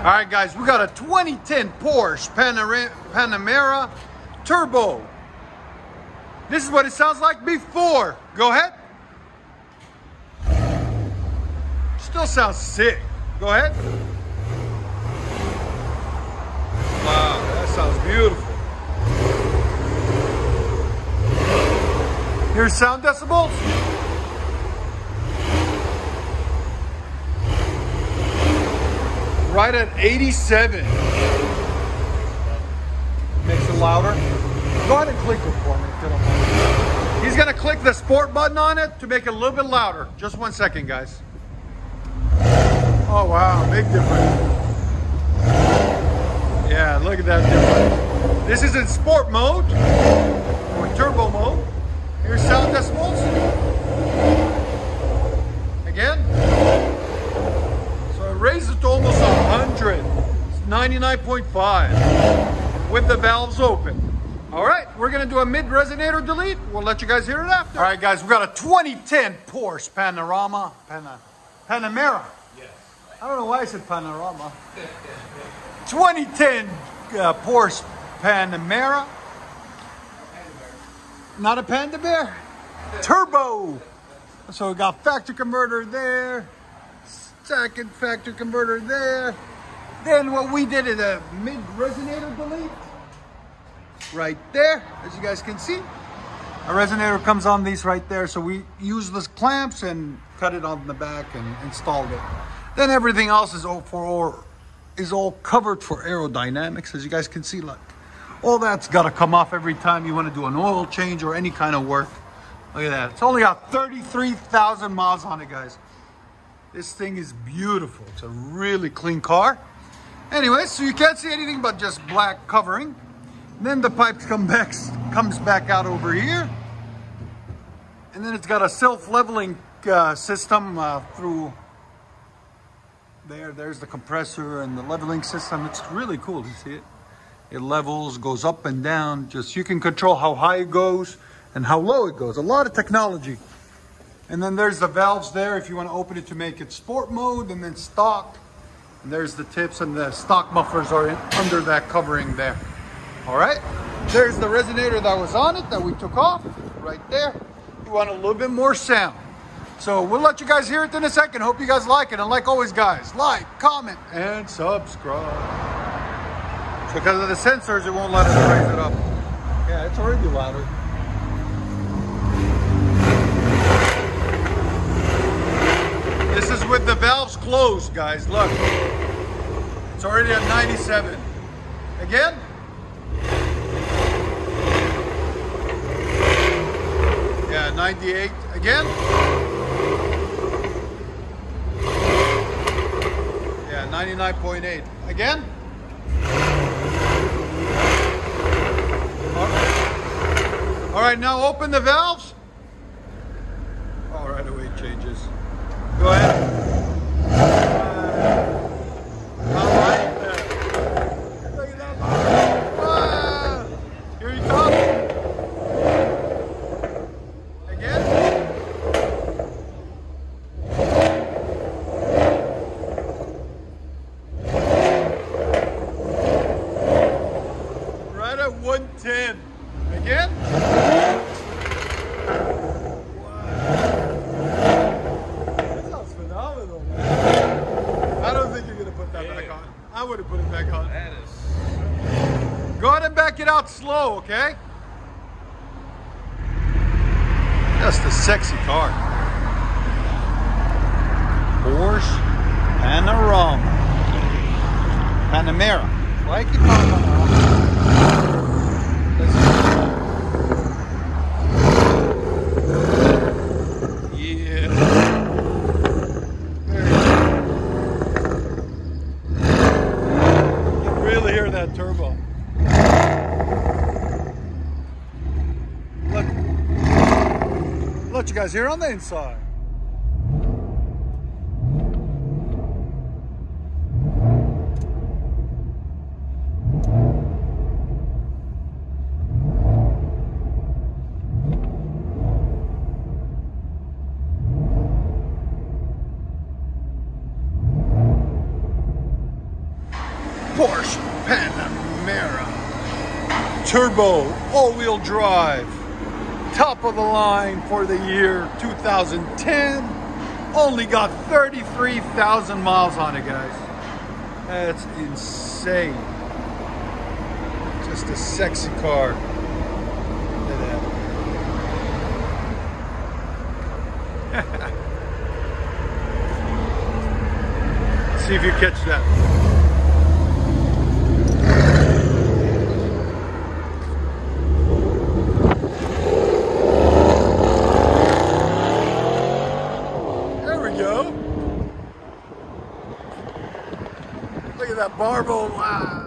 All right, guys, we got a 2010 Porsche Panamera Turbo. This is what it sounds like before. Go ahead. Still sounds sick. Go ahead. Wow, that sounds beautiful. Here's sound decibels. Right at 87. Makes it louder. Go ahead and click it for me if you don't mind. He's gonna click the sport button on it to make it a little bit louder. Just 1 second, guys. Oh wow, big difference. Yeah, look at that difference. This is in sport mode or turbo mode. Here's sound decibels. Again. So it raises it to almost 100. It's 99.5 with the valves open. All right, we're gonna do a mid-resonator delete. We'll let you guys hear it after. All right, guys, we got a 2010 Porsche Panamera. Yes. I don't know why I said Panorama. 2010 Porsche Panamera. Not a panda bear. Turbo. So we got factory converter there. Second factory converter there. Then what we did is a mid-resonator delete. Right there, as you guys can see. A resonator comes on these right there. So we use the clamps and cut it on the back and installed it. Then everything else is all covered for aerodynamics, as you guys can see. Like all that's got to come off every time you want to do an oil change or any kind of work. Look at that. It's only got 33,000 miles on it, guys. This thing is beautiful. It's a really clean car. Anyway, so you can't see anything but just black covering. And then the pipe comes back out over here. And then it's got a self-leveling system through there. There's the compressor and the leveling system. It's really cool. You see it? It levels, goes up and down. Just you can control how high it goes and how low it goes. A lot of technology. And then there's the valves there if you want to open it to make it sport mode and then stock. And there's the tips and the stock mufflers are under that covering there. All right. There's the resonator that was on it that we took off right there. You want a little bit more sound. So we'll let you guys hear it in a second. Hope you guys like it. And like always, guys, like, comment, and subscribe. So because of the sensors, it won't let us raise it up. Yeah, it's already louder. This is with the valves closed, guys. Look. It's already at 97. Again. Yeah, 98. Again. Yeah, 99.8. Again. All right, now open the valves. All right, away changes. Go ahead. I like that. Look at that. Ah, here he comes. Again. Right at 110. Again. I would have put it back on. That is... Go ahead and back it out slow, okay? Just a sexy car. Porsche Panamera. Why I keep calling it that turbo. Let you guys hear on the inside. Porsche Panamera. Turbo, all-wheel drive. Top of the line for the year 2010. Only got 33,000 miles on it, guys. That's insane. Just a sexy car. Look at that. See if you catch that. There we go. Look at that marble. Wow.